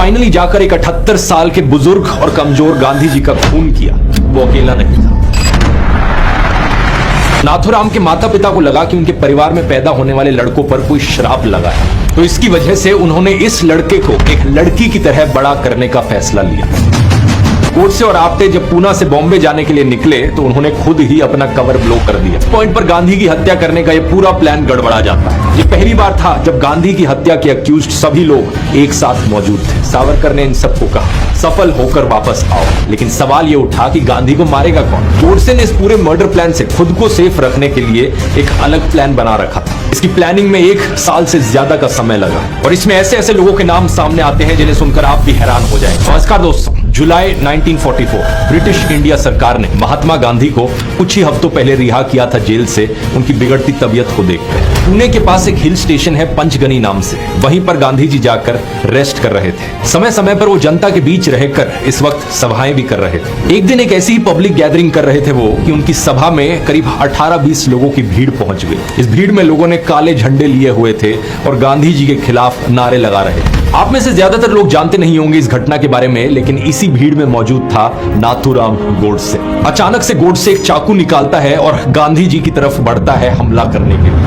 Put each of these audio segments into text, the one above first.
Finally जाकर एक 78 साल के बुजुर्ग और कमजोर गांधी जी का खून किया, वो अकेला नहीं था। नाथूराम के माता पिता को लगा कि उनके परिवार में पैदा होने वाले लड़कों पर कोई श्राप लगा है, तो इसकी वजह से उन्होंने इस लड़के को एक लड़की की तरह बड़ा करने का फैसला लिया। गोडसे और आप्टे जब पूना से बॉम्बे जाने के लिए निकले तो उन्होंने खुद ही अपना कवर ब्लो कर दिया। इस पॉइंट पर गांधी की हत्या करने का यह पूरा प्लान गड़बड़ा जाता है। ये पहली बार था जब गांधी की हत्या के अक्यूज्ड सभी लोग एक साथ मौजूद थे। सावरकर ने इन सबको कहा, सफल होकर वापस आओ। लेकिन सवाल ये उठा कि गांधी को मारेगा कौन? गोडसे ने इस पूरे मर्डर प्लान से खुद को सेफ रखने के लिए एक अलग प्लान बना रखा था। इसकी प्लानिंग में 1 साल से ज्यादा का समय लगा और इसमें ऐसे ऐसे लोगों के नाम सामने आते हैं जिन्हें सुनकर आप भी हैरान हो जाएंगे। नमस्कार दोस्तों, जुलाई 1944 ब्रिटिश इंडिया सरकार ने महात्मा गांधी को कुछ ही हफ्तों पहले रिहा किया था जेल से, उनकी बिगड़ती तबीयत को देखकर। पुणे के पास एक हिल स्टेशन है पंचगनी नाम से, वहीं पर गांधी जी जाकर रेस्ट कर रहे थे। समय समय पर वो जनता के बीच रहकर इस वक्त सभाएं भी कर रहे थे। एक दिन एक ऐसी ही पब्लिक गैदरिंग कर रहे थे वो कि उनकी सभा में करीब 18-20 लोगों की भीड़ पहुंच गई। इस भीड़ में लोगों ने काले झंडे लिए हुए थे और गांधी जी के खिलाफ नारे लगा रहे थे। आप में से ज्यादातर लोग जानते नहीं होंगे इस घटना के बारे में, लेकिन इसी भीड़ में मौजूद था नाथूराम गोडसे। अचानक से गोडसे एक चाकू निकालता है और गांधी जी की तरफ बढ़ता है हमला करने के लिए।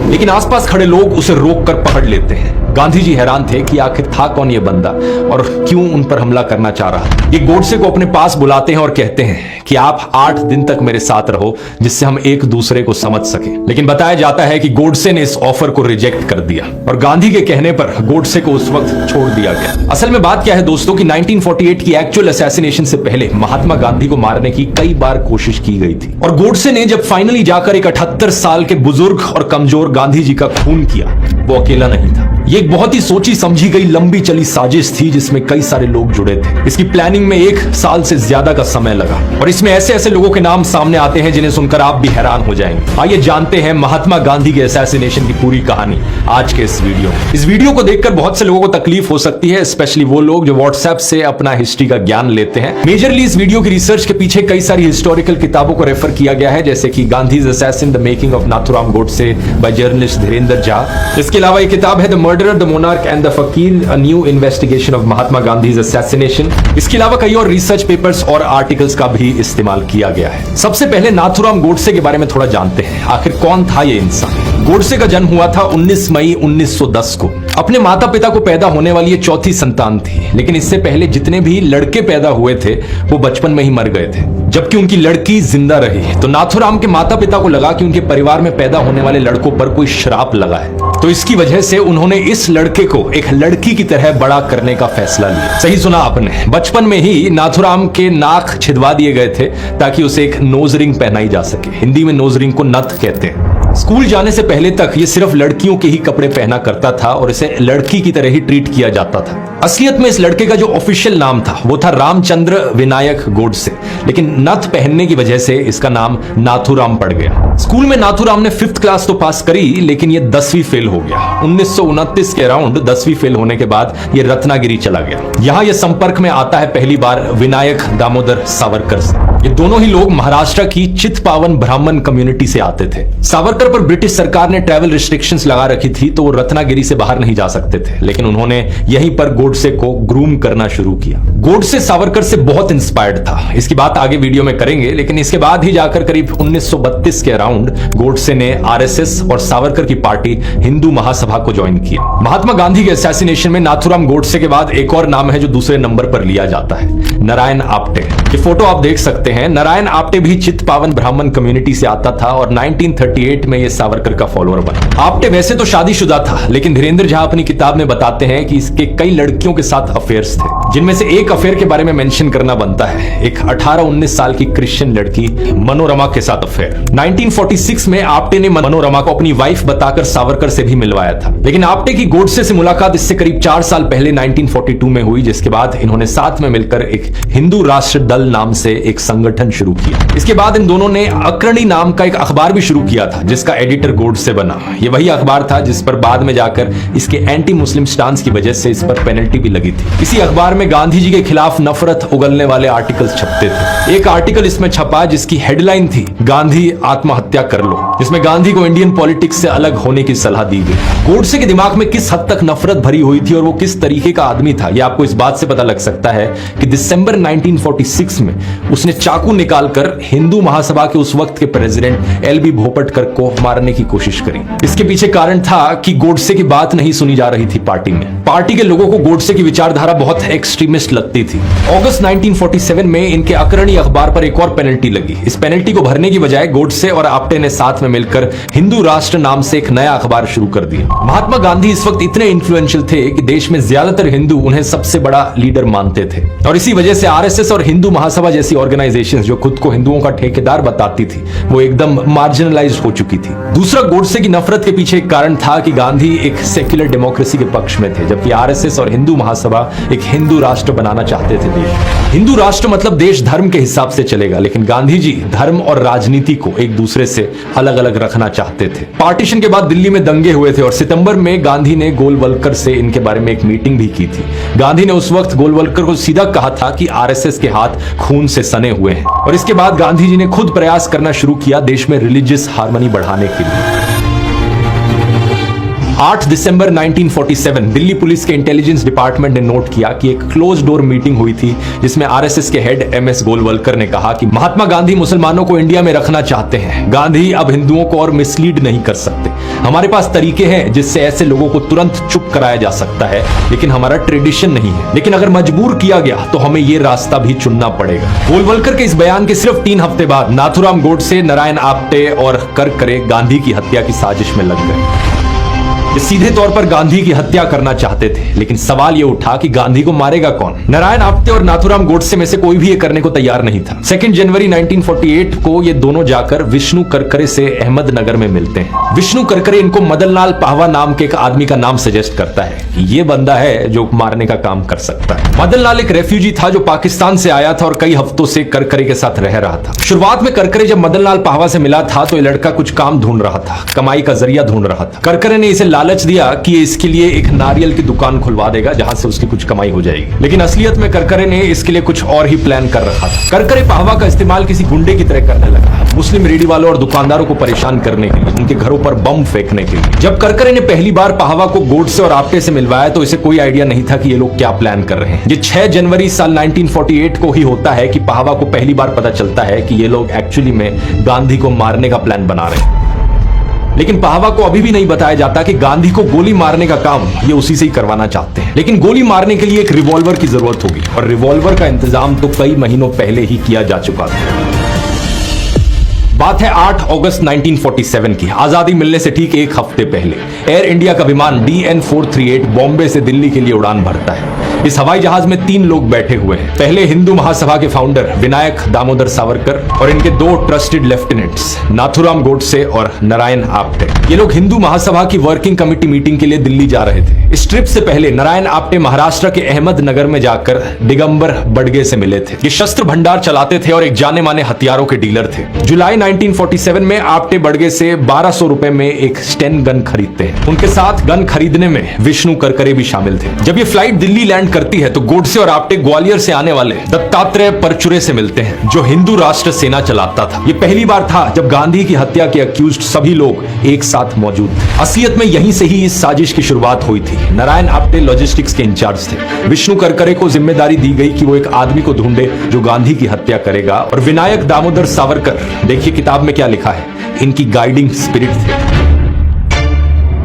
लेकिन आसपास खड़े लोग उसे रोककर पकड़ लेते हैं। गांधी जी हैरान थे कि आखिर था कौन ये बंदा और क्यों उन पर हमला करना चाह रहा था। ये गोडसे को अपने पास बुलाते हैं और कहते हैं कि आप 8 दिन तक मेरे साथ रहो, जिससे हम एक दूसरे को समझ सके। लेकिन बताया जाता है कि गोडसे ने इस ऑफर को रिजेक्ट कर दिया और गांधी के कहने पर गोडसे को उस वक्त छोड़ दिया गया। असल में बात क्या है दोस्तों कि 1948 की एक्चुअल असैसिनेशन से पहले महात्मा गांधी को मारने की कई बार कोशिश की गई थी और गोडसे ने जब फाइनली जाकर एक 78 साल के बुजुर्ग और कमजोर गांधी जी का खून किया, वो अकेला नहीं था। ये एक बहुत ही सोची समझी गई लंबी चली साजिश थी जिसमें कई सारे लोग जुड़े थे। इसकी प्लानिंग में 1 साल से ज्यादा का समय लगा और इसमें ऐसे ऐसे लोगों के नाम सामने आते हैं जिन्हें सुनकर आप भी हैरान हो जाएंगे। आइए जानते हैं महात्मा गांधी के असैसिनेशन की पूरी कहानी आज के इस वीडियो में। इस वीडियो को देखकर बहुत से लोगों को तकलीफ हो सकती है, स्पेशली वो लोग जो व्हाट्सएप से अपना हिस्ट्री का ज्ञान लेते हैं। मेजरली इस वीडियो की रिसर्च के पीछे कई सारी हिस्टोरिकल किताबों को रेफर किया गया है, जैसे कि Gandhi's assassin the making of Nathuram Godse by journalist Dhirendra Jha. इसके अलावा एक किताब है the murderer the monarch and the fakir, a new investigation of Mahatma Gandhi's assassination. इसके अलावा कई और रिसर्च पेपर्स और आर्टिकल्स का भी इस्तेमाल किया गया है। सबसे पहले नाथूराम गोडसे के बारे में थोड़ा जानते हैं। आखिर कौन था ये इंसान? गोडसे का जन्म हुआ था 19 मई 1910 को। अपने माता पिता को पैदा होने वाली ये चौथी संतान थी, लेकिन इससे पहले जितने भी लड़के पैदा हुए थे वो बचपन में ही मर गए थे, जबकि उनकी लड़की जिंदा रही। तो नाथूराम के माता पिता को लगा कि उनके परिवार में पैदा होने वाले लड़कों पर कोई श्राप लगा है, तो इसकी वजह से उन्होंने इस लड़के को एक लड़की की तरह बड़ा करने का फैसला लिया। सही सुना आपने, बचपन में ही नाथूराम के नाक छिदवा दिए गए थे ताकि उसे एक नोज रिंग पहनाई जा सके। हिंदी में नोज रिंग को नथ कहते हैं। स्कूल जाने से पहले तक ये सिर्फ लड़कियों के ही कपड़े पहना करता था और इसे लड़की की तरह ही ट्रीट किया जाता था। असलियत में इस लड़के का जो ऑफिशियल नाम था वो था रामचंद्र विनायक गोडसे, लेकिन नथ पहनने की वजह से इसका नाम नाथूराम पड़ गया। स्कूल में नाथूराम ने 5th क्लास तो पास करी, लेकिन ये 10वीं फेल हो गया। 1929 के अराउंड 10वीं फेल होने के बाद ये रत्नागिरी चला गया। यहाँ ये संपर्क में आता है पहली बार विनायक दामोदर सावरकर से। ये दोनों ही लोग महाराष्ट्र की चितपावन ब्राह्मण कम्युनिटी से आते थे। सावरकर पर ब्रिटिश सरकार ने ट्रैवल रिस्ट्रिक्शंस लगा रखी थी, तो वो रत्नागिरी से बाहर नहीं जा सकते थे, लेकिन उन्होंने यहीं पर गोडसे को ग्रूम करना शुरू किया। गोडसे सावरकर से बहुत इंस्पायर्ड था, इसकी बात आगे वीडियो में करेंगे। लेकिन इसके बाद ही जाकर करीब 1932 के अराउंड गोडसे ने आरएसएस और सावरकर की पार्टी हिंदू महासभा को ज्वाइन किया। महात्मा गांधी के असैसिनेशन में नाथूराम गोडसे के बाद एक और नाम है जो दूसरे नंबर पर लिया जाता है, नारायण आप्टे। ये फोटो आप देख सकते हैं। नारायण आप्टे भी चितपावन ब्राह्मण कम्युनिटी से आता था और 1938 में ये सावरकर का फॉलोअर बना। आप्टे वैसे तो शादीशुदा था, लेकिन धीरेंद्र झा अपनी किताब में बताते हैं कि इसके कई लड़कियों के साथ अफेयर्स थे, जिनमें से एक अफेयर के बारे में मेंशन करना बनता है। एक 18-19 साल की क्रिश्चियन लड़की मनोरमा के साथ अफेयर। 1946 में आप्टे ने मनोरमा को अपनी वाइफ बताकर सावरकर से भी मिलवाया था, लेकिन आप्टे की गोडसे से मुलाकात इससे करीब 4 साल पहले 1942 में हुई, जिसके बाद इन्होंने साथ में मिलकर एक हिंदू राष्ट्र दल नाम से एक संगठन शुरू किया। इसके बाद इन दोनों ने अग्रणी नाम का एक अखबार भी शुरू किया था, जिसका का एडिटर गोडसे बना। ये वही अखबार था जिस पर बाद में जाकर इसके एंटी मुस्लिम स्टांस की वजह से इस पर पेनल्टी भी लगी थी। इसी अखबार में गांधी जी के खिलाफ नफरत उगलने वाले आर्टिकल्स छपते थे। एक आर्टिकल इसमें छपा जिसकी हेडलाइन थी गांधी आत्महत्या कर लो, जिसमें गांधी को इंडियन पॉलिटिक्स से अलग होने की सलाह दी गई। गोडसे के दिमाग में किस हद तक नफरत भरी हुई थी और वो किस तरीके का आदमी था, यह आपको इस बात से पता लग सकता है कि दिसंबर 1946 में उसने चाकू निकालकर हिंदू महासभा के उस वक्त के प्रेसिडेंट एलबी भोपटकर को मारने की कोशिश करी। इसके पीछे कारण था कि गोडसे की बात नहीं सुनी जा रही थी पार्टी में। पार्टी के लोगों को गोडसे की विचारधारा बहुत एक्सट्रीमिस्ट लगती थी। अगस्त 1947 में इनके अग्रणी अखबार पर एक और पेनल्टी लगी। इस पेनल्टी को भरने की बजाय गोडसे और आप्टे ने साथ में मिलकर हिंदू राष्ट्र नाम से एक नया अखबार शुरू कर दिया। महात्मा गांधी इस वक्त इतने इन्फ्लुएंशियल थे कि देश में ज्यादातर हिंदू उन्हें सबसे बड़ा लीडर मानते थे और इसी वजह से आरएसएस और हिंदू महासभा जैसी ऑर्गेनाइजेशंस जो खुद को हिंदुओं का ठेकेदार बताती थी वो एकदम मार्जिनलाइज्ड हो चुकी थी। दूसरा, गोडसे की नफरत के पीछे एक कारण था कि गांधी एक सेक्युलर डेमोक्रेसी के पक्ष में थे, जबकि आरएसएस और हिंदू महासभा एक हिंदू राष्ट्र बनाना चाहते थे देश। हिंदू राष्ट्र मतलब देश धर्म के हिसाब से चलेगा, लेकिन गांधी जी धर्म और राजनीति को एक दूसरे से अलग अलग रखना चाहते थे। पार्टीशन के बाद दिल्ली में दंगे हुए थे और सितंबर में गांधी ने गोलवलकर से इनके बारे में एक मीटिंग भी की थी। गांधी ने उस वक्त गोलवलकर को सीधा कहा था कि आरएसएस के हाथ खून से सने हुए हैं और इसके बाद गांधी जी ने खुद प्रयास करना शुरू किया देश में रिलीजियस हार्मनी बढ़ाने के लिए। 8 दिसंबर 1947 दिल्ली पुलिस के इंटेलिजेंस डिपार्टमेंट ने नोट किया कि एक क्लोज डोर मीटिंग हुई थी जिसमें आरएसएस के हेड एमएस गोलवलकर ने कहा कि महात्मा गांधी मुसलमानों को इंडिया में रखना चाहते हैं। गांधी अब हिंदुओं को और मिसलीड नहीं कर सकते। हमारे पास तरीके हैं जिससे ऐसे लोगों को तुरंत चुप कराया जा सकता है, लेकिन हमारा ट्रेडिशन नहीं है। लेकिन अगर मजबूर किया गया तो हमें यह रास्ता भी चुनना पड़ेगा। गोलवलकर के इस बयान के सिर्फ 3 हफ्ते बाद नाथुराम गोडसे, नारायण आप्टे और करकरे गांधी की हत्या की साजिश में लग गए। ये सीधे तौर पर गांधी की हत्या करना चाहते थे, लेकिन सवाल ये उठा कि गांधी को मारेगा कौन। नारायण आप्टे और नाथुराम गोडसे में से कोई भी ये करने को तैयार नहीं था। 2 जनवरी 1948 को ये दोनों जाकर विष्णु करकरे से अहमदनगर में मिलते हैं। विष्णु करकरे इनको मदनलाल पाहवा नाम के एक आदमी का नाम सजेस्ट करता है। ये बंदा है जो मारने का काम कर सकता है। मदनलाल एक रेफ्यूजी था जो पाकिस्तान से आया था और कई हफ्तों से करकरे के साथ रह रहा था। शुरुआत में करकरे जब मदनलाल पाहवा से मिला था तो ये लड़का कुछ काम ढूंढ रहा था, कमाई का जरिया ढूंढ रहा था। करकरे ने इसे लालच दिया कि ये इसके लिए एक नारियल की दुकान खुलवा देगा जहां से उसकी कुछ कमाई हो जाएगी, लेकिन असलियत में करकरे ने इसके लिए कुछ और ही प्लान कर रखा था। करकरे पाहवा का इस्तेमाल किसी गुंडे की तरह करने लगा, मुस्लिम रेडी वालों और दुकानदारों को परेशान करने के लिए, उनके घरों पर बम फेंकने के लिए। जब करकरे ने पहली बार पाहवा को गोडसे और आप्टे से मिलवाया तो इसे कोई आइडिया नहीं था कि ये लोग क्या प्लान कर रहे हैं। ये 6 जनवरी साल 1948 को ही होता है कि पाहवा को पहली बार पता चलता है कि ये लोग एक्चुअली में गांधी को मारने का प्लान बना रहे हैं। लेकिन पाहवा को अभी भी नहीं बताया जाता कि गांधी को गोली मारने का काम ये उसी से ही करवाना चाहते हैं। लेकिन गोली मारने के लिए एक रिवॉल्वर की जरूरत होगी और रिवॉल्वर का इंतजाम तो कई महीनों पहले ही किया जा चुका था। बात है 8 अगस्त 1947 की। आजादी मिलने से ठीक एक हफ्ते पहले एयर इंडिया का विमान DN-438 बॉम्बे से दिल्ली के लिए उड़ान भरता है। इस हवाई जहाज में 3 लोग बैठे हुए हैं। पहले हिंदू महासभा के फाउंडर विनायक दामोदर सावरकर और इनके 2 ट्रस्टेड लेफ्टिनेंट्स नाथुराम गोडसे और नारायण आप्टे। ये लोग हिंदू महासभा की वर्किंग कमेटी मीटिंग के लिए दिल्ली जा रहे थे। इस ट्रिप से पहले नारायण आप्टे महाराष्ट्र के अहमदनगर में जाकर दिगंबर बड़गे से मिले थे। ये शस्त्र भंडार चलाते थे और एक जाने माने हथियारों के डीलर थे। जुलाई 1947 में आप्टे बड़गे से 1200 रुपए में एक स्टेन गन खरीदते हैं। उनके साथ गन खरीदने में विष्णु करकरे भी शामिल थे। जब ये फ्लाइट दिल्ली लैंड करती है तो गोडसे और आप्टे ग्वालियर से आने वाले दत्तात्रेय परचुरे से मिलते हैं जो हिंदू राष्ट्र सेना चलाता था। ये पहली बार था जब गांधी की हत्या के अक्यूज्ड सभी लोग एक साथ मौजूद थे। असलियत में यहीं से ही इस साजिश की शुरुआत हुई थी। नारायण आप्टे लॉजिस्टिक्स के इंचार्ज थे। विष्णु करकरे को जिम्मेदारी दी गई कि वो एक आदमी को ढूंढे जो गांधी की हत्या करेगा और विनायक दामोदर सावरकर, देखिए किताब में क्या लिखा है, इनकी गाइडिंग स्पिरिट थे।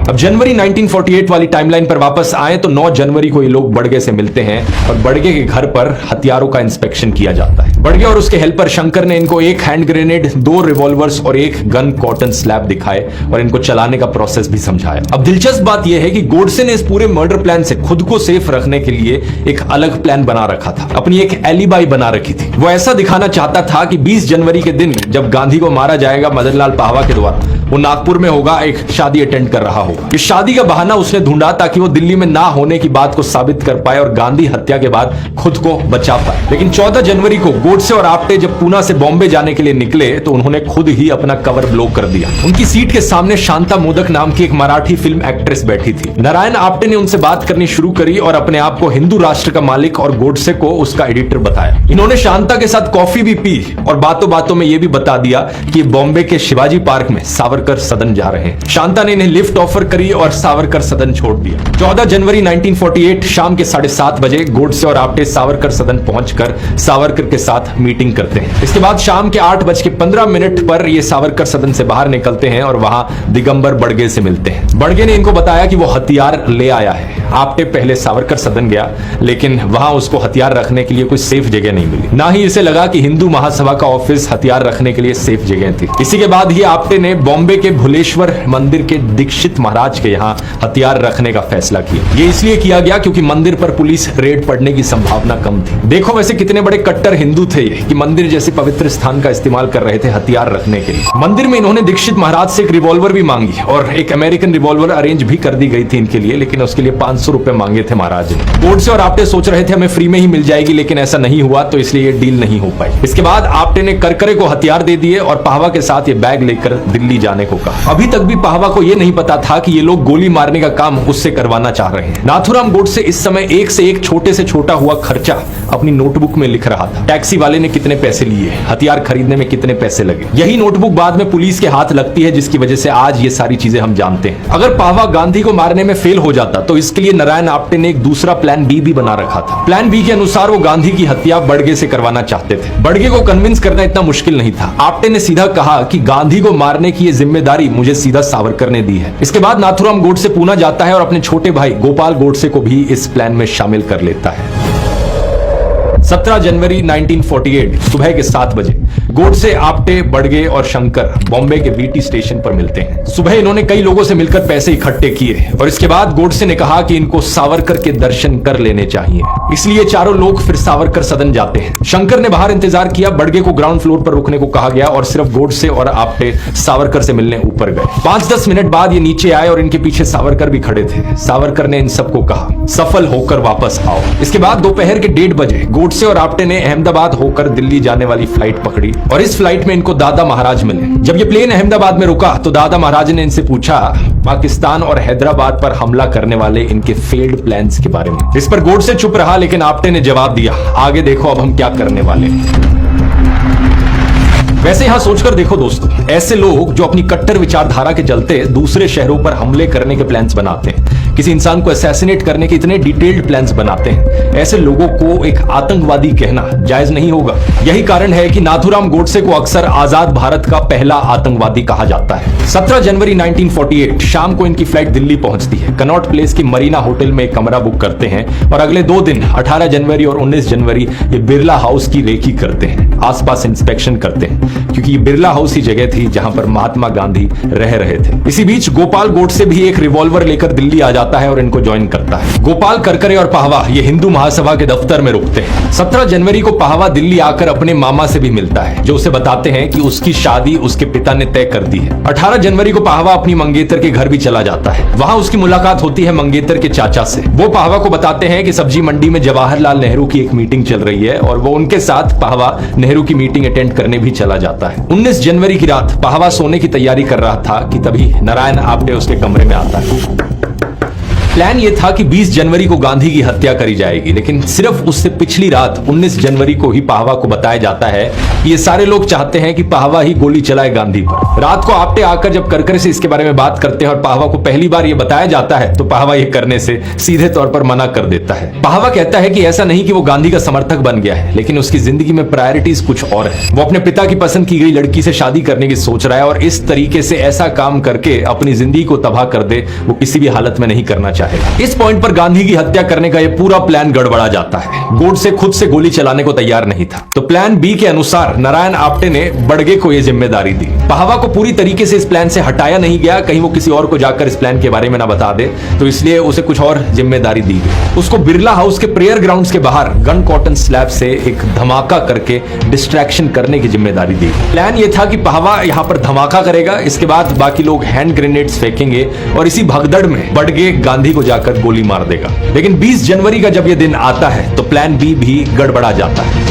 अब जनवरी 1948 वाली टाइमलाइन पर वापस आए तो 9 जनवरी को ये लोग बड़गे से मिलते हैं और बड़गे के घर पर हथियारों का इंस्पेक्शन किया जाता है। बड़गे और उसके हेल्पर शंकर ने इनको एक हैंड ग्रेनेड, 2 रिवॉल्वर्स और एक गन कॉटन स्लैब दिखाए और इनको चलाने का प्रोसेस भी समझाया। अब दिलचस्प बात यह है कि गोडसे ने इस पूरे मर्डर प्लान से खुद को सेफ रखने के लिए एक अलग प्लान बना रखा था, अपनी एक एलिबाई बना रखी थी। वो ऐसा दिखाना चाहता था कि 20 जनवरी के दिन जब गांधी को मारा जाएगा मदनलाल पाहवा के द्वारा, वो नागपुर में होगा, एक शादी अटेंड कर रहा होगा। इस शादी का बहाना उसने ढूंढा ताकि वो दिल्ली में ना होने की बात को साबित कर पाए और गांधी हत्या के बाद खुद को बचा पाए। लेकिन 14 जनवरी को गोडसे और आप्टे जब पूना से बॉम्बे जाने के लिए निकले तो उन्होंने खुद ही अपना कवर ब्लो कर दिया। उनकी सीट के सामने शांता मोदक नाम की एक मराठी फिल्म एक्ट्रेस बैठी थी। नारायण आप्टे ने उनसे बात करनी शुरू करी और अपने आप को हिंदू राष्ट्र का मालिक और गोडसे को उसका एडिटर बताया। इन्होंने शांता के साथ कॉफी भी पी और बातों बातों में यह भी बता दिया कि बॉम्बे के शिवाजी पार्क में सावरकर सदन जा रहे हैं। शांता ने इन्हें लिफ्ट ऑफर करी और सावरकर सदन छोड़ दिया। 14 जनवरी 1948 शाम के 7:30 बजे गोडसे और आप्टे सावरकर सदन पहुंचकर सावरकर के साथ मीटिंग करते हैं। इसके बाद शाम के 8:15 पर ये सावरकर सदन से बाहर निकलते हैं और वहां दिगंबर बड़गे से मिलते हैं। बड़गे ने इनको बताया कि वो हथियार ले आया है। आप्टे पहले सावरकर सदन गया, लेकिन वहां उसको हथियार रखने के लिए कोई सेफ जगह नहीं मिली। ना ही इसे लगा कि हिंदू महासभा का ऑफिस हथियार रखने के लिए सेफ जगह थी। इसी के बाद ही आप्टे ने बॉम्बे के भुलेश्वर मंदिर के दीक्षित महाराज के यहाँ हथियार रखने का फैसला किया। ये इसलिए किया गया क्योंकि मंदिर पर पुलिस रेड पड़ने की संभावना कम थी। देखो वैसे कितने बड़े कट्टर हिंदू थे ये कि मंदिर जैसे पवित्र स्थान का इस्तेमाल कर रहे थे हथियार रखने के लिए। मंदिर में इन्होंने दीक्षित महाराज से एक रिवॉल्वर भी मांगी और एक अमेरिकन रिवॉल्वर अरेंज भी कर दी गई थी इनके लिए, लेकिन उसके लिए 500 रुपए मांगे थे महाराज ने। गोडसे और आप्टे सोच रहे थे हमें फ्री में ही मिल जाएगी, लेकिन ऐसा नहीं हुआ, तो इसलिए ये डील नहीं हो पाई। इसके बाद आप्टे ने करकरे को हथियार दे दिए और पाहवा के साथ ये बैग लेकर दिल्ली जाने को कहा। अभी तक भी पाहवा को यह नहीं पता था कि ये लोग गोली मारने का काम उससे करवाना चाह रहे हैं। नाथुराम गोडसे इस समय एक से एक छोटे से छोटा हुआ खर्चा अपनी नोटबुक में लिख रहा था। टैक्सी वाले ने कितने पैसे लिए, हथियार खरीदने में कितने पैसे लगे। यही नोटबुक बाद में पुलिस के हाथ लगती है, जिसकी वजह से आज ये सारी चीजें हम जानते हैं। अगर पाहवा गांधी को मारने में फेल हो जाता तो इसके लिए नारायण आप्टे ने एक दूसरा प्लान बी भी बना रखा था। प्लान बी के अनुसार वो गांधी की हत्या बड़गे से करवाना चाहते थे। बड़गे को कन्विंस करना इतना मुश्किल नहीं था। आप्टे ने सीधा कहा कि गांधी को मारने की ये जिम्मेदारी मुझे सीधा सावरकर ने दी है। इसके बाद नाथुराम गोडसे पूना जाता है और अपने छोटे भाई गोपाल गोडसे को भी इस प्लान में शामिल कर लेता है। 17 जनवरी 1948 सुबह के 7 बजे गोडसे, आप्टे, बड़गे और शंकर बॉम्बे के वीटी स्टेशन पर मिलते हैं। सुबह इन्होंने कई लोगों से मिलकर पैसे इकट्ठे किए और इसके बाद गोडसे ने कहा कि इनको सावरकर के दर्शन कर लेने चाहिए। इसलिए चारों लोग फिर सावरकर सदन जाते हैं। शंकर ने बाहर इंतजार किया, बड़गे को ग्राउंड फ्लोर पर रुकने को कहा गया और सिर्फ गोडसे और आप्टे सावरकर से मिलने ऊपर गए। 5-10 मिनट बाद ये नीचे आए और इनके पीछे सावरकर भी खड़े थे। सावरकर ने इन सबको कहा सफल होकर वापस आओ। इसके बाद दोपहर के 1:30 बजे गोडसे और आप्टे ने अहमदाबाद होकर दिल्ली जाने वाली फ्लाइट पकड़ी और इस फ्लाइट में इनको दादा महाराज मिले। जब ये प्लेन अहमदाबाद में रुका तो दादा महाराज ने इनसे पूछा पाकिस्तान और हैदराबाद पर हमला करने वाले इनके फेल्ड प्लान्स के बारे में। इस पर गोडसे चुप रहा, लेकिन आप्टे ने जवाब दिया आगे देखो अब हम क्या करने वाले हैं। वैसे यहां सोचकर देखो दोस्तों, ऐसे लोग जो अपनी कट्टर विचारधारा के चलते दूसरे शहरों पर हमले करने के प्लान्स बनाते हैं, किसी इंसान को असैसिनेट करने के इतने डिटेल्ड प्लान्स बनाते हैं, ऐसे लोगों को एक आतंकवादी कहना जायज नहीं होगा। यही कारण है कि नाथुराम गोडसे को अक्सर आजाद भारत का पहला आतंकवादी कहा जाता है। 17 जनवरी 1948 शाम को इनकी फ्लाइट दिल्ली पहुंचती है। कनॉट प्लेस की मरीना होटल में एक कमरा बुक करते हैं और अगले 2 दिन 18 जनवरी और 19 जनवरी ये बिरला हाउस की रेकी करते हैं, आसपास इंस्पेक्शन करते हैं, क्योंकि ये बिरला हाउस ही जगह थी जहां पर महात्मा गांधी रह रहे थे। इसी बीच गोपाल गोडसे भी एक रिवॉल्वर लेकर दिल्ली आ जाता है और इनको ज्वाइन करता है। गोपाल, करकरे और पाहवा ये हिंदू महासभा के दफ्तर में रुकते हैं। 17 जनवरी को पाहवा दिल्ली आकर अपने मामा से भी मिलता है, जो उसे बताते हैं कि उसकी शादी उसके पिता ने तय कर दी है। 18 जनवरी को पाहवा अपनी मंगेतर के घर भी चला जाता है। वहां उसकी मुलाकात होती है मंगेतर के चाचा से। वो पाहवा को बताते हैं कि सब्जी मंडी में जवाहरलाल नेहरू की एक मीटिंग चल रही है और वो उनके साथ पाहवा नेहरू की मीटिंग अटेंड करने भी चला जाता है। 19 जनवरी की रात पाहवा सोने की तैयारी कर रहा था कि तभी नारायण आप्टे उसके कमरे में आता है। प्लान यह था कि 20 जनवरी को गांधी की हत्या करी जाएगी, लेकिन सिर्फ उससे पिछली रात 19 जनवरी को ही पाहवा को बताया जाता है कि ये सारे लोग चाहते हैं कि पाहवा ही गोली चलाए गांधी पर। रात को आप्टे आकर जब करकरे से इसके बारे में बात करते हैं और पाहवा को पहली बार ये बताया जाता है तो पाहवा ये करने से सीधे तौर पर मना कर देता है। पाहवा कहता है कि ऐसा नहीं कि वो गांधी का समर्थक बन गया है, लेकिन उसकी जिंदगी में प्रायोरिटीज कुछ और है। वो अपने पिता की पसंद की गई लड़की से शादी करने की सोच रहा है और इस तरीके से ऐसा काम करके अपनी जिंदगी को तबाह कर दे वो किसी भी हालत में नहीं करना चाहेगा। इस पॉइंट पर गांधी की हत्या करने का यह पूरा प्लान गड़बड़ा जाता है। गोडसे खुद से गोली चलाने को तैयार नहीं था, तो प्लान बी के अनुसार नारायण आप्टे ने बड़गे को यह जिम्मेदारी दी। पाहवा को पूरी तरीके से इस प्लान से हटाया नहीं गया, कहीं वो किसी और को जाकर इस प्लान के बारे में ना बता दे, तो इसलिए उसे कुछ और जिम्मेदारी दी गई। उसको बिरला हाउस के प्रेयर ग्राउंड्स के बाहर गन कॉटन स्लैब से एक धमाका करके डिस्ट्रैक्शन करने की जिम्मेदारी दी। प्लान यह था कि पाहवा यहां पर धमाका करेगा, इसके बाद बाकी लोग हैंड ग्रेनेड्स फेंकेंगे और इसी भगदड़ में बड़गे गांधी को जाकर गोली मार देगा। लेकिन 20 जनवरी का जब यह दिन आता है तो प्लान बी भी गड़बड़ा जाता है।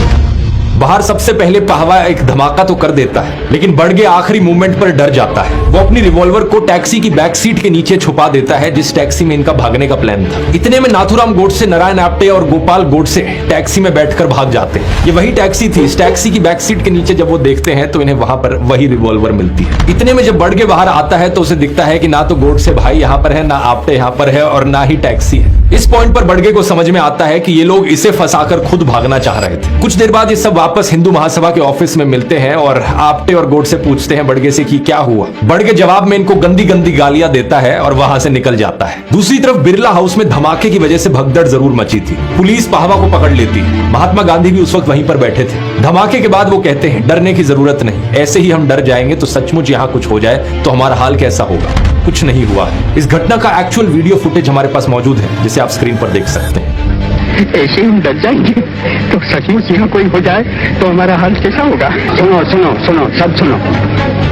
बाहर सबसे पहले पाहवा एक धमाका तो कर देता है, लेकिन बड़गे आखिरी मूवमेंट पर डर जाता है। वो अपनी रिवॉल्वर को टैक्सी की बैक सीट के नीचे छुपा देता है, जिस टैक्सी में इनका भागने का प्लान था। इतने में नाथूराम गोडसे, नारायण आप्टे और गोपाल गोडसे टैक्सी में बैठकर भाग जाते हैं। ये वही टैक्सी थी। इस टैक्सी की बैक सीट के नीचे जब वो देखते हैं तो इन्हें वहां पर वही रिवॉल्वर मिलती है। इतने में जब बड़गे बाहर आता है तो उसे दिखता है कि ना तो गोडसे भाई यहाँ पर है, ना आप्टे यहाँ पर है, और ना ही टैक्सी है। इस पॉइंट पर बड़गे को समझ में आता है कि ये लोग इसे फंसाकर खुद भागना चाह रहे थे। कुछ देर बाद ये सब वापस हिंदू महासभा के ऑफिस में मिलते हैं और आप्टे और गोडसे पूछते हैं बड़गे से कि क्या हुआ। बड़गे जवाब में इनको गंदी गंदी गालियां देता है और वहां से निकल जाता है। दूसरी तरफ बिरला हाउस में धमाके की वजह से भगदड़ जरूर मची थी। पुलिस पाहवा को पकड़ लेती है। महात्मा गांधी भी उस वक्त वहीं पर बैठे थे। धमाके के बाद वो कहते हैं डरने की जरूरत नहीं, ऐसे ही हम डर जाएंगे तो सचमुच यहाँ कुछ हो जाए तो हमारा हाल कैसा होगा। कुछ नहीं हुआ है। इस घटना का एक्चुअल वीडियो फुटेज हमारे पास मौजूद है, जिसे आप स्क्रीन पर देख सकते हैं। ऐसे हम डर जाएंगे तो सचमुच यहाँ कोई हो जाए तो हमारा हाल कैसा होगा। सुनो सुनो सुनो, सब सुनो,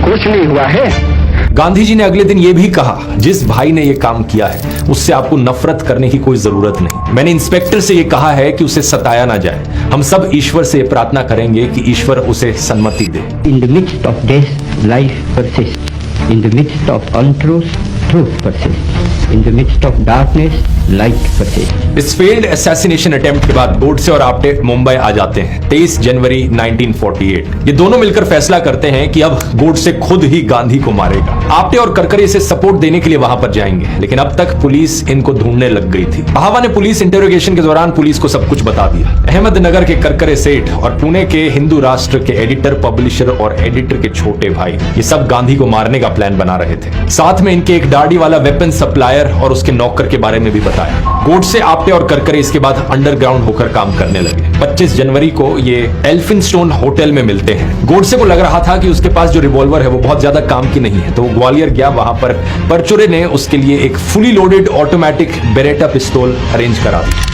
कुछ नहीं हुआ है। गांधी जी ने अगले दिन यह भी कहा, जिस भाई ने यह काम किया है उससे आपको नफरत करने की कोई जरूरत नहीं। मैंने इंस्पेक्टर से यह कहा है कि उसे सताया ना जाए। हम सब ईश्वर से प्रार्थना करेंगे कि ईश्वर उसे सन्मति दे। In the midst of death life persist, in the midst of untruth truth persist, in the midst of darkness light persist. इस फेल्ड असैसिनेशन अटेम्प्ट के बाद गोडसे और आप्टे मुंबई आ जाते हैं 23 जनवरी 1948। ये दोनों मिलकर फैसला करते हैं कि अब गोडसे खुद ही गांधी को मारेगा। आप्टे और करकरे इसे सपोर्ट देने के लिए वहां पर जाएंगे, लेकिन अब तक पुलिस इनको ढूंढने लग गई थी। पाहवा ने पुलिस इंटरोगेशन के दौरान पुलिस को सब कुछ बता दिया। अहमदनगर के करकरे सेठ और पुणे के हिंदू राष्ट्र के एडिटर, पब्लिशर और एडिटर के छोटे भाई, ये सब गांधी को मारने का प्लान बना रहे थे। साथ में इनके एक दाढ़ी वाला वेपन सप्लायर और उसके नौकर के बारे में भी बताया। गोडसे, आप्टे और करकरे इसके बाद अंडरग्राउंड होकर काम करने लगे। 25 जनवरी को ये एल्फिनस्टोन होटल में मिलते हैं। गोडसे को लग रहा था कि उसके पास जो रिवॉल्वर है वो बहुत ज्यादा काम की नहीं है, तो वो ग्वालियर गया। वहां पर परचुरे ने उसके लिए एक फुली लोडेड ऑटोमेटिक बेरेटा पिस्तौल अरेंज करा दी।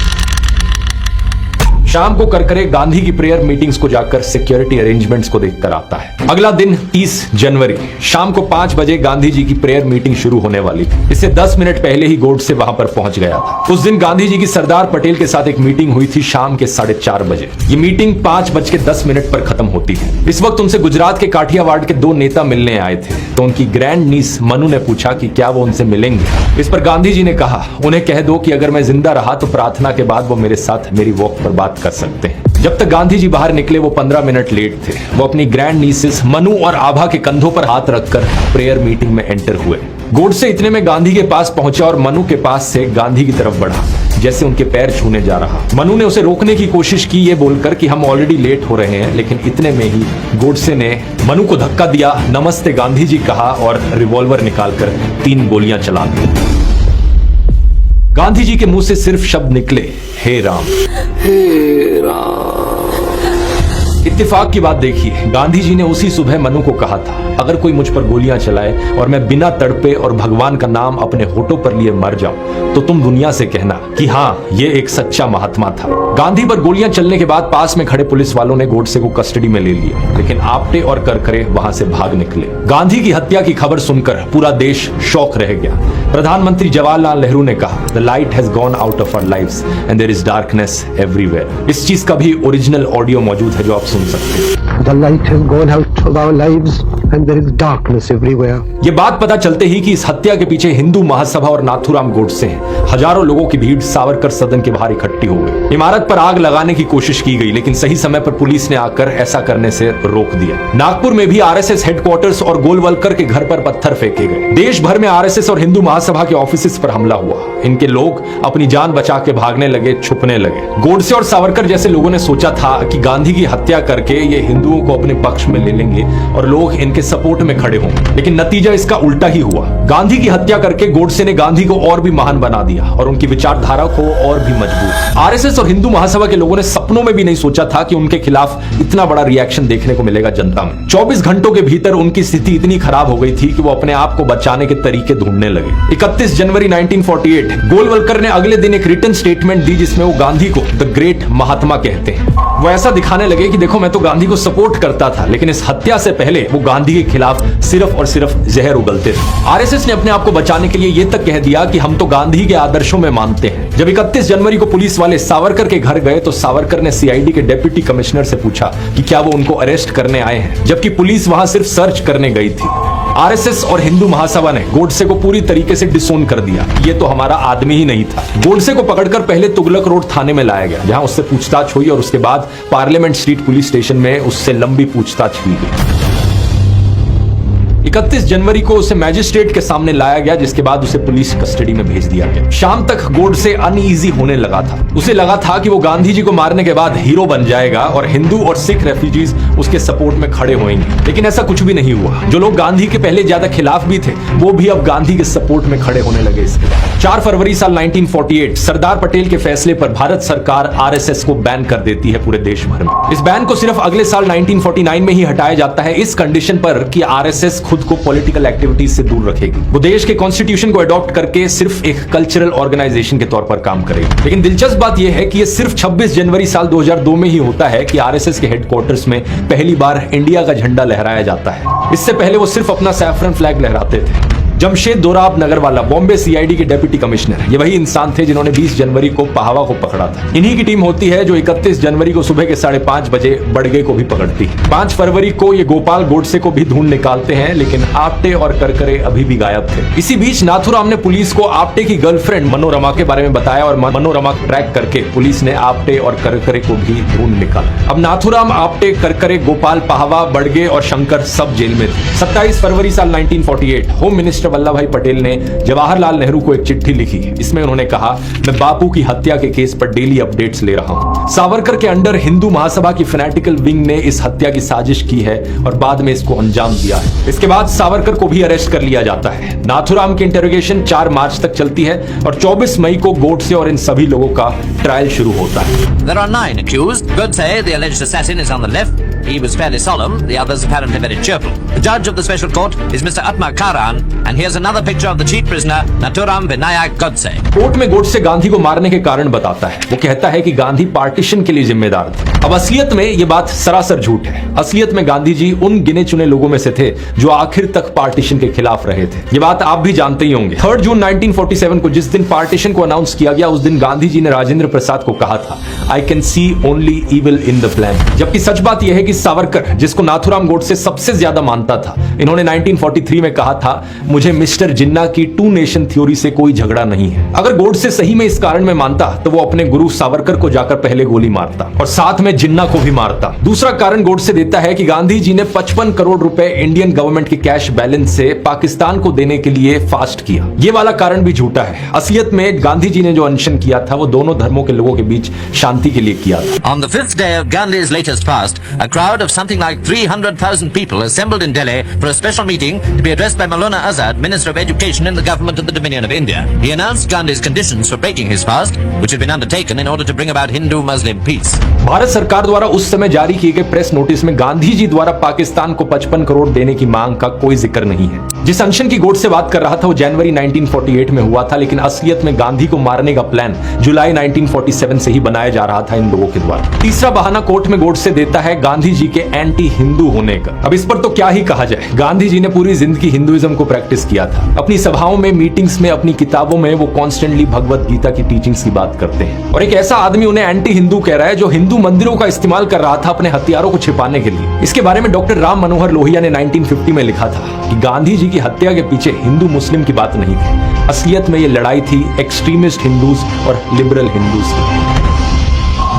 शाम को करकरे गांधी की प्रेयर मीटिंग्स को जाकर सिक्योरिटी अरेंजमेंट्स को देखकर आता है। अगला दिन 30 जनवरी शाम को 5 बजे गांधी जी की प्रेयर मीटिंग शुरू होने वाली थी। इससे 10 मिनट पहले ही गोडसे वहां पर पहुंच गया था। उस दिन गांधी जी की सरदार पटेल के साथ एक मीटिंग हुई थी शाम के 4:30 बजे। ये मीटिंग 5:10 पर खत्म होती है। इस वक्त उनसे गुजरात के काठियावाड़ के 2 नेता मिलने आए थे, तो उनकी ग्रैंड नीस मनु ने पूछा कि क्या वो उनसे मिलेंगे। इस पर गांधी जी ने कहा, उन्हें कह दो कि अगर मैं जिंदा रहा तो प्रार्थना के बाद वो मेरे साथ मेरी वॉक पर बात कर सकते हैं। जब तक गांधी जी बाहर निकले वो 15 मिनट लेट थे। वो अपनी ग्रैंड नीसेस मनु और आभा के कंधों पर हाथ रखकर प्रेयर मीटिंग में एंटर हुए। गोडसे इतने में गांधी के पास पहुंचा और मनु के पास से गांधी की तरफ बढ़ा, जैसे उनके पैर छूने जा रहा। मनु ने उसे रोकने की कोशिश की, ये बोलकर कि हम ऑलरेडी लेट हो रहे हैं, लेकिन इतने में ही गोडसे ने मनु को धक्का दिया, नमस्ते गांधी जी कहा और रिवॉल्वर निकालकर 3 गोलियां चला दी। गांधी जी के मुंह से सिर्फ शब्द निकले, हे राम, हे राम। इत्तेफाक की बात देखिए, गांधी जी ने उसी सुबह मनु को कहा था, अगर कोई मुझ पर गोलियां चलाए और मैं बिना तड़पे और भगवान का नाम अपने होठों पर लिए मर जाऊं, तो तुम दुनिया से कहना कि हाँ, ये एक सच्चा महात्मा था। गांधी पर गोलियां चलने के बाद पास में खड़े पुलिस वालों ने गोडसे को कस्टडी में ले लिया, लेकिन आप्टे और करकरे वहां से भाग निकले। गांधी की हत्या की खबर सुनकर पूरा देश शॉक रह गया। प्रधानमंत्री जवाहरलाल नेहरू ने कहा, the light has gone out of our lives and there is darkness everywhere. इस चीज का भी ओरिजिनल ऑडियो मौजूद है जो आप सुन सकते हैं। The light has gone out of our lives and there is darkness everywhere. ये बात पता चलते ही कि इस हत्या के पीछे हिंदू महासभा और नाथूराम गोडसे हैं। हजारों लोगों की भीड़ सावरकर सदन के बाहर इकट्ठी हो गई। इमारत पर आग लगाने की कोशिश की गई, लेकिन सही समय पर पुलिस ने आकर ऐसा करने से रोक दिया। नागपुर में भी आरएसएस हेडक्वार्टर्स और गोलवलकर के घर पर पत्थर फेंके गए। देश भर में आरएसएस और हिंदू महासभा के ऑफिस पर हमला हुआ। इनके लोग अपनी जान बचा के भागने लगे, छुपने लगे। गोडसे और सावरकर जैसे लोगों ने सोचा था कि गांधी की हत्या करके ये हिंदुओं को अपने पक्ष में ले लेंगे और लोग इनके सपोर्ट में खड़े हों, लेकिन नतीजा इसका उल्टा ही हुआ। गांधी की हत्या करके गोडसे ने गांधी को और भी महान बना दिया और उनकी विचारधारा को और भी मजबूत। आरएसएस और हिंदू महासभा के लोगों ने सपनों में भी नहीं सोचा था कि उनके खिलाफ इतना बड़ा रिएक्शन देखने को मिलेगा जनता में। 24 घंटों के भीतर उनकी स्थिति इतनी खराब हो गई थी कि वो अपने आप को बचाने के तरीके ढूंढने लगे। 31 जनवरी 1948 गोलवलकर ने अगले दिन एक रिटन स्टेटमेंट दी जिसमें वो गांधी को द ग्रेट महात्मा कहते हैं। वो ऐसा दिखाने लगे कि देखो मैं तो गांधी को सपोर्ट करता था, लेकिन इस हत्या से पहले वो गांधी के खिलाफ सिर्फ और सिर्फ जहर उगलते थे। आरएसएस ने अपने आप को बचाने के लिए ये तक कह दिया कि हम तो गांधी के आदर्शों में मानते हैं। जब 31 जनवरी को पुलिस वाले सावरकर के घर गए तो सावरकर ने सीआईडी के डिप्टी कमिश्नर से पूछा कि क्या वो उनको अरेस्ट करने आए हैं, जबकि पुलिस वहां सिर्फ सर्च करने गई थी। आरएसएस और हिंदू महासभा ने गोडसे को पूरी तरीके से डिसोन कर दिया। ये तो हमारा आदमी ही नहीं था। गोडसे को पकड़कर पहले तुगलक रोड थाने में लाया गया, जहां उससे पूछताछ हुई और उसके बाद पार्लियामेंट स्ट्रीट पुलिस स्टेशन में उससे लंबी पूछताछ की गई। 31 जनवरी को उसे मैजिस्ट्रेट के सामने लाया गया, जिसके बाद उसे पुलिस कस्टडी में भेज दिया गया। शाम तक गोडसे अनईजी होने लगा था। उसे लगा था कि वो गांधी जी को मारने के बाद हीरो बन जाएगा और हिंदू और सिख रेफ्यूजीज उसके सपोर्ट में खड़े होंगे, लेकिन ऐसा कुछ भी नहीं हुआ। जो लोग गांधी के पहले ज्यादा खिलाफ भी थे वो भी अब गांधी के सपोर्ट में खड़े होने लगे। इसके बाद 4 फरवरी साल 1948 सरदार पटेल के फैसले पर भारत सरकार आरएसएस को बैन कर देती है पूरे देश भर में। इस बैन को सिर्फ अगले साल 1949 में ही हटाया जाता है, इस कंडीशन पर कि आरएसएस खुद को पॉलिटिकल एक्टिविटीज से दूर रखेगी। वो देश के कॉन्स्टिट्यूशन को अडॉप्ट करके सिर्फ एक कल्चरल ऑर्गेनाइजेशन के तौर पर काम करेगी। लेकिन दिलचस्प बात यह है कि ये सिर्फ 26 जनवरी साल 2002 में ही होता है कि आरएसएस के हेडक्वार्टर्स में पहली बार इंडिया का झंडा लहराया जाता है। इससे पहले वो सिर्फ अपना सैफरन फ्लैग लहराते थे। जमशेद दोराब नगरवाला बॉम्बे सीआईडी के डिप्टी कमिश्नर, ये वही इंसान थे जिन्होंने 20 जनवरी को पाहवा को पकड़ा था। इन्हीं की टीम होती है जो 31 जनवरी को सुबह के 5:30 बजे बड़गे को भी पकड़ती है। 5 फरवरी को ये गोपाल गोडसे को भी ढूंढ निकालते हैं, लेकिन आप्टे और करकरे अभी भी गायब थे। इसी बीच नाथूराम ने पुलिस को आप्टे की गर्लफ्रेंड मनोरमा के बारे में बताया और मनोरमा को ट्रैक करके पुलिस ने आप्टे और करकरे को भी ढूंढ निकाला। अब नाथूराम, आप्टे, करकरे, गोपाल, पाहवा, बड़गे और शंकर सब जेल में थे। 27 फरवरी साल 1948 होम मिनिस्टर वल्लभ भाई पटेल ने जवाहरलाल नेहरू को एक चिट्ठी लिखी। इसमें उन्होंने कहा, मैं बापू की हत्या के केस पर डेली अपडेट्स ले रहा हूं। सावरकर के अंडर हिंदू महासभा की फैनेटिकल विंग ने इस हत्या की साजिश की है और बाद में इसको अंजाम दिया है। इसके बाद सावरकर को भी अरेस्ट कर लिया जाता है। नाथूराम की इंटेरोगेशन 4 मार्च तक चलती है और 24 मई को गोडसे और इन सभी लोगों का ट्रायल शुरू होता है। There are 9 accused. Godse, the alleged assassin, is on the left. He was fairly solemn, the others apparently very cheerful. The judge of the special court is Mr. Atma Karan, and here's another picture of the chief prisoner, Nathuram Vinayak Godse. Court में गोडसे गांधी को मारने के कारण बताता है। वो कहता है कि गांधी पार्टीशन के लिए जिम्मेदार थे। अब असलियत में ये बात सरासर झूठ है। असलियत में गांधी जी उन गिने चुने लोगों में से थे जो आखिर तक पार्टीशन के खिलाफ रहे थे। ये बात आप भी जानते ही होंगे। 3 जून 1947 को जिस दिन पार्टीशन को अनाउंस किया गया, उस दिन गांधी जी ने राजेंद्र प्रसाद को कहा था, I can see only evil in the plan. जबकि सच बात यह है कि सावरकर, जिसको नाथूराम गोडसे सबसे ज्यादा मानता था, इन्होंने 1943 में कहा था, मुझे मिस्टर जिन्ना की 2 नेशन थ्योरी से कोई झगड़ा नहीं है। अगर गोडसे सही में इस कारण में मानता तो वो अपने गुरु सावरकर को जाकर पहले गोली मारता और साथ में जिन्ना को भी मारता। दूसरा कारण गोडसे देता है कि गांधी जी ने 55 करोड़ रुपए इंडियन गवर्नमेंट के कैश बैलेंस से पाकिस्तान को देने के लिए फास्ट किया। ये वाला कारण भी झूठा है। असलियत में गांधी जी ने जो अनशन किया था वो दोनों धर्मों के लोगों के बीच शांति के लिए किया था। On the 5th day of Gandhi's latest fast, a crowd of something like 300,000 people assembled in Delhi for a special meeting to be addressed by Maulana Azad, Minister of Education in the government of the Dominion of India. He announced Gandhi's conditions for breaking his fast, which had been undertaken in order to bring about Hindu-Muslim peace. Bharat सरकार द्वारा उस समय जारी किए गए press notice में गांधी जी द्वारा पाकिस्तान को 55 करोड़ देने की मांग का कोई जिक्र नहीं है। जिस अनशन की गोडसे बात कर रहा था वो जनवरी 1948 में हुआ था, लेकिन असलियत में गांधी को मारने का प्लान जुलाई 1947 से ही बनाया जा रहा था इन लोगों के द्वारा। तीसरा बहाना कोर्ट में गोडसे देता है गांधी जी के एंटी हिंदू होने का। अब इस पर तो क्या ही कहा जाए। गांधी जी ने पूरी जिंदगी हिंदुइज्म को प्रैक्टिस किया था। अपनी सभाओं में, मीटिंग्स में, अपनी किताबों में वो कॉन्स्टेंटली भगवत गीता की टीचिंग्स की बात करते हैं। और एक ऐसा आदमी उन्हें एंटी हिंदू कह रहा है जो हिंदू मंदिरों का इस्तेमाल कर रहा था अपने हथियारों को छिपाने के लिए। इसके बारे में डॉक्टर राम मनोहर लोहिया ने 1950 में लिखा था कि गांधी जी की हत्या के पीछे हिंदू मुस्लिम की बात नहीं थी। असलियत में ये लड़ाई थी एक्सट्रीमिस्ट हिंदूज और लिबरल हिंदूज की।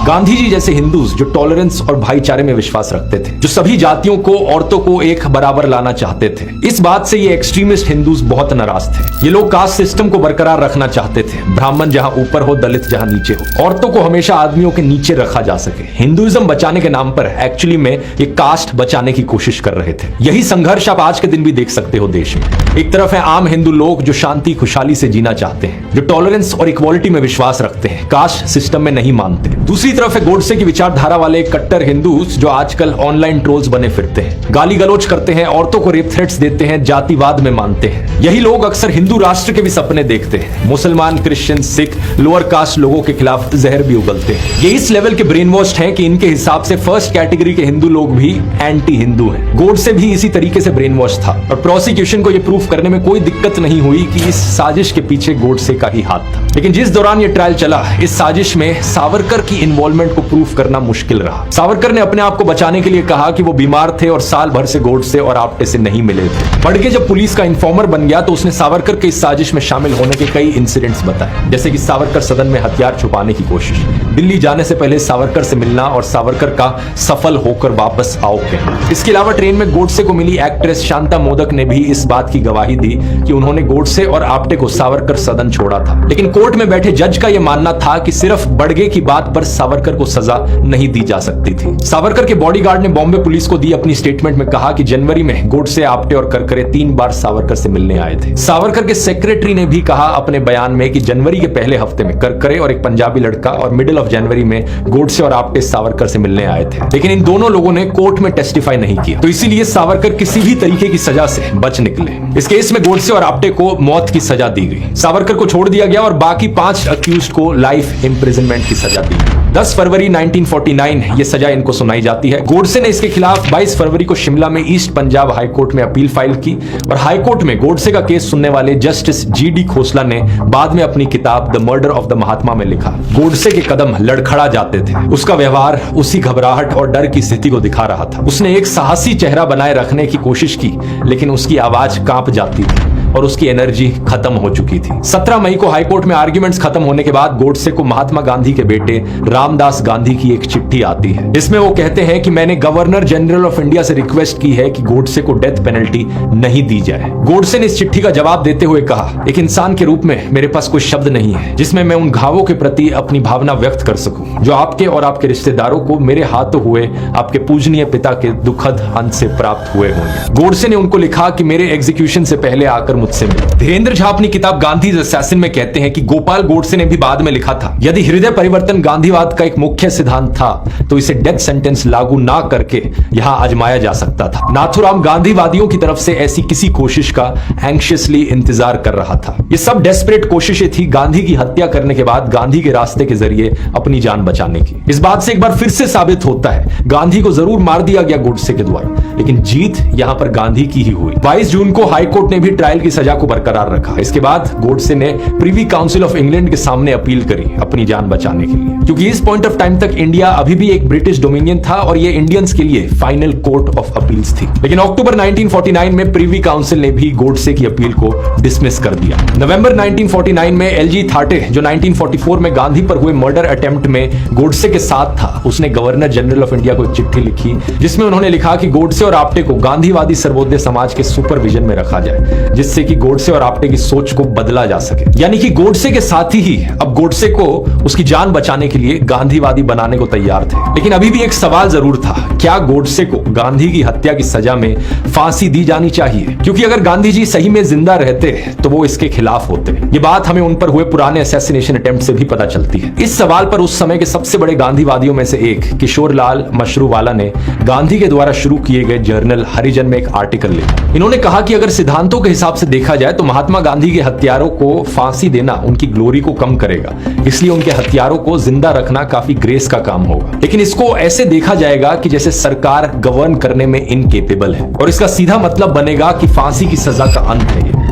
गांधी जी जैसे हिंदूज जो टॉलरेंस और भाईचारे में विश्वास रखते थे, जो सभी जातियों को, औरतों को एक बराबर लाना चाहते थे। इस बात से ये एक्सट्रीमिस्ट हिंदूज बहुत नाराज थे। ये लोग कास्ट सिस्टम को बरकरार रखना चाहते थे, ब्राह्मण जहां ऊपर हो, दलित जहां नीचे हो, औरतों को हमेशा आदमियों के नीचे रखा जा सके। हिंदुइज्म बचाने के नाम पर एक्चुअली में ये कास्ट बचाने की कोशिश कर रहे थे। यही संघर्ष आप आज के दिन भी देख सकते हो देश में। एक तरफ है आम हिंदू लोग जो शांति खुशहाली से जीना चाहते हैं, जो टॉलरेंस और इक्वालिटी में विश्वास रखते हैं, कास्ट सिस्टम में नहीं मानते। दूसरी तरफ है गोडसे की विचारधारा वाले कट्टर हिंदूज जो आजकल ऑनलाइन ट्रोल्स बने फिरते हैं, गाली गलौज करते हैं, औरतों को रेप थ्रेट्स देते हैं, जातिवाद में मानते हैं। यही लोग अक्सर हिंदू राष्ट्र के भी सपने देखते हैं। मुसलमान, क्रिश्चियन, सिख, लोअर कास्ट लोगों के खिलाफ जहर भी उगलते हैं। ये इस लेवल के ब्रेन वॉश्ड हैं कि इनके हिसाब से फर्स्ट कैटेगरी के हिंदू लोग भी एंटी हिंदू हैं। गोडसे भी इसी तरीके से ब्रेन वॉश था और प्रोसिक्यूशन को यह प्रूफ करने में कोई दिक्कत नहीं हुई कि इस साजिश के पीछे गोडसे का ही हाथ था। लेकिन जिस दौरान ये ट्रायल चला, इस साजिश में सावरकर की इन्वॉल्वमेंट को प्रूफ करना मुश्किल रहा। सावरकर ने अपने आप को बचाने के लिए कहा कि वो बीमार थे और साल भर से गोडसे और आप्टे से नहीं मिले थे। बढ़ के जब पुलिस का इन्फॉर्मर बन गया तो उसने सावरकर के इस साजिश में शामिल होने के कई इंसिडेंट्स बताए, जैसे कि सावरकर सदन में हथियार छुपाने की कोशिश, दिल्ली जाने से पहले सावरकर से मिलना और सावरकर का सफल होकर वापस आओ कहना। इसके अलावा ट्रेन में गोडसे को मिली एक्ट्रेस शांता मोदक ने भी इस बात की गवाही दी कि उन्होंने गोडसे और आप्टे को सावरकर सदन छोड़ा था। लेकिन कोर्ट में बैठे जज का यह मानना था कि सिर्फ बड़गे की बात पर सावरकर को सजा नहीं दी जा सकती थी। सावरकर के बॉडीगार्ड ने बॉम्बे पुलिस को दी अपनी स्टेटमेंट में कहा कि जनवरी में गोडसे, आप्टे और करकरे 3 बार सावरकर से मिलने आए थे। सावरकर के सेक्रेटरी ने भी कहा अपने बयान में कि जनवरी के पहले हफ्ते में करकरे और एक पंजाबी लड़का और मिडिल ऑफ जनवरी में गोडसे और आप्टे सावरकर से मिलने आए थे। लेकिन इन दोनों लोगों ने कोर्ट में टेस्टिफाई नहीं किया, तो इसीलिए सावरकर किसी भी तरीके की सजा से बच निकले। इस केस में गोडसे और आप्टे को मौत की सजा दी गई। सावरकर को छोड़ दिया गया और बाकी 5 अक्यूज्ड को लाइफ इंप्रिजनमेंट की सजा दी। 10 फरवरी 1949 ये सजा इनको सुनाई जाती है। गोडसे ने इसके खिलाफ 22 फरवरी को शिमला में ईस्ट पंजाब हाई कोर्ट में अपील फाइल की और हाई कोर्ट में गोडसे का केस सुनने वाले जस्टिस GD खोसला ने बाद में अपनी किताब द मर्डर ऑफ द महात्मा में लिखा, गोडसे के कदम लड़खड़ा जाते थे। उसका व्यवहार उसी घबराहट और डर की स्थिति को दिखा रहा था। उसने एक साहसी चेहरा बनाए रखने की कोशिश की, लेकिन उसकी आवाज कांप जाती थी और उसकी एनर्जी खत्म हो चुकी थी। 17 मई को हाईकोर्ट में आर्ग्यूमेंट्स खत्म होने के बाद गोडसे को महात्मा गांधी के बेटे रामदास गांधी की एक चिट्ठी आती है। इसमें वो कहते हैं कि मैंने गवर्नर जनरल ऑफ इंडिया से रिक्वेस्ट की है कि गोडसे को डेथ पेनल्टी नहीं दी जाए। गोडसे ने इस चिट्ठी का जवाब देते हुए कहा, एक इंसान के रूप में मेरे पास कोई शब्द नहीं है जिसमें मैं उन घावों के प्रति अपनी भावना व्यक्त कर सकूं जो आपके और आपके रिश्तेदारों को मेरे हाथों हुए आपके पूजनीय पिता के दुखद अंत से प्राप्त हुए होंगे। गोडसे ने उनको लिखा कि मेरे एग्जीक्यूशन से पहले आकर मुझसे मिले। धीरेन्द्र झा अपनी किताब गांधीज असैसिन में कहते हैं कि गोपाल गोडसे ने भी बाद में लिखा था, यदि हृदय परिवर्तन गांधीवाद का एक मुख्य सिद्धांत था तो इसे डेथ सेंटेंस लागू ना करके यहां आजमाया जा सकता था। नाथुराम गांधीवादियों की तरफ से ऐसी किसी कोशिश का एंग्शियसली इंतजार कर रहा था। ये सब डेस्परेट कोशिशें थी गांधी की हत्या करने के बाद गांधी के रास्ते के जरिए अपनी जान बचाने की। इस बात से एक बार फिर से साबित होता है गांधी को जरूर मार दिया गया गोडसे के द्वारा, लेकिन जीत यहां पर गांधी की ही हुई। 22 जून को हाईकोर्ट ने भी ट्रायल की सजा को बरकरार रखा। इसके बाद गोडसे ने प्रिवी काउंसिल ऑफ इंग्लैंड के सामने अपील करी अपनी जान बचाने के लिए, क्योंकि इस पॉइंट ऑफ टाइम तक इंडिया अभी भी एक ब्रिटिश डोमिनियन था और ये इंडियंस के लिए फाइनल कोर्ट ऑफ अपील्स थी। लेकिन अक्टूबर 1949 में प्रिवी काउंसिल ने भी गोडसे की अपील को डिसमिस कर दिया। नवंबर 1949 में LG थाटे जो 1944 में गांधी पर हुए मर्डर अटेम्प्ट में गोडसे के साथ था, उसने गवर्नर जनरल ऑफ इंडिया को एक चिट्ठी लिखी जिसमें उन्होंने लिखा कि गोडसे और आप्टे को गांधीवादी सर्वोदय समाज के सुपरविजन में रखा जाए, जिससे कि गोडसे और आप्टे की सोच को बदला जा सके। यानी कि गोडसे के साथ ही अब गोडसे को उसकी जान बचाने के लिए गांधीवादी बनाने को तैयार थे। लेकिन अभी भी एक सवाल जरूर था, क्या गोडसे को गांधी की हत्या की सजा में फांसी दी जानी चाहिए? क्योंकि अगर गांधी जी सही में जिंदा रहते तो वो इसके खिलाफ होते। ये बात हमें उन पर हुए पुराने असैसिनेशन अटेम्प्ट से भी पता चलती है। इस सवाल पर उस समय के सबसे बड़े गांधीवादियों में से एक किशोरलाल मशरूवाला ने गांधी के द्वारा शुरू किए गए जर्नल हरिजन में एक आर्टिकल लिखा। इन्होंने कहा कि अगर सिद्धांतों के हिसाब से देखा जाए तो महात्मा गांधी के हत्यारों को फांसी देना उनकी ग्लोरी को कम करेगा, इसलिए उनके हत्यारों को जिंदा रखना काफी ग्रेस का काम होगा। लेकिन इसको ऐसे देखा जाएगा कि जैसे सरकार गवर्न करने में इनकेपेबल है, और इसका सीधा मतलब बनेगा कि फांसी की सजा का अंत है ये।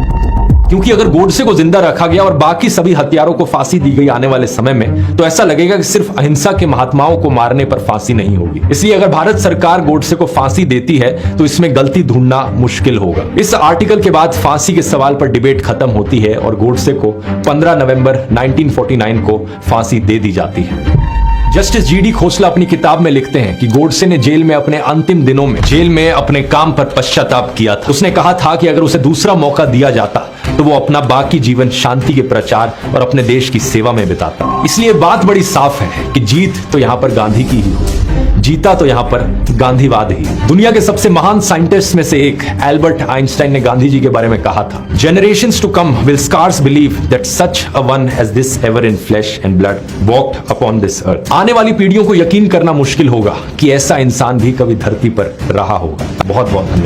क्योंकि अगर गोडसे को जिंदा रखा गया और बाकी सभी हत्यारों को फांसी दी गई आने वाले समय में, तो ऐसा लगेगा कि सिर्फ अहिंसा के महात्माओं को मारने पर फांसी नहीं होगी। इसलिए अगर भारत सरकार गोडसे को फांसी देती है तो इसमें गलती ढूंढना मुश्किल होगा। इस आर्टिकल के बाद फांसी के सवाल पर डिबेट खत्म होती है और गोडसे को 15 नवंबर 1949 को फांसी दे दी जाती है। जस्टिस जीडी खोसला अपनी किताब में लिखते हैं कि गोडसे ने जेल में अपने अंतिम दिनों में जेल में अपने काम पर पश्चाताप किया था। उसने कहा था कि अगर उसे दूसरा मौका दिया जाता तो वो अपना बाकी जीवन शांति के प्रचार और अपने देश की सेवा में बिताता। इसलिए बात बड़ी साफ है कि जीत तो यहाँ पर गांधी की ही हुई, जीता तो यहाँ पर गांधीवाद ही। दुनिया के सबसे महान साइंटिस्ट में से एक एल्बर्ट आइंस्टाइन ने गांधी जी के बारे में कहा था, generations to come will scarce believe that such a one as this ever in flesh and blood walked upon this earth. आने वाली पीढ़ियों को यकीन करना मुश्किल होगा कि ऐसा इंसान भी कभी धरती पर रहा होगा। बहुत बहुत धन्यवाद।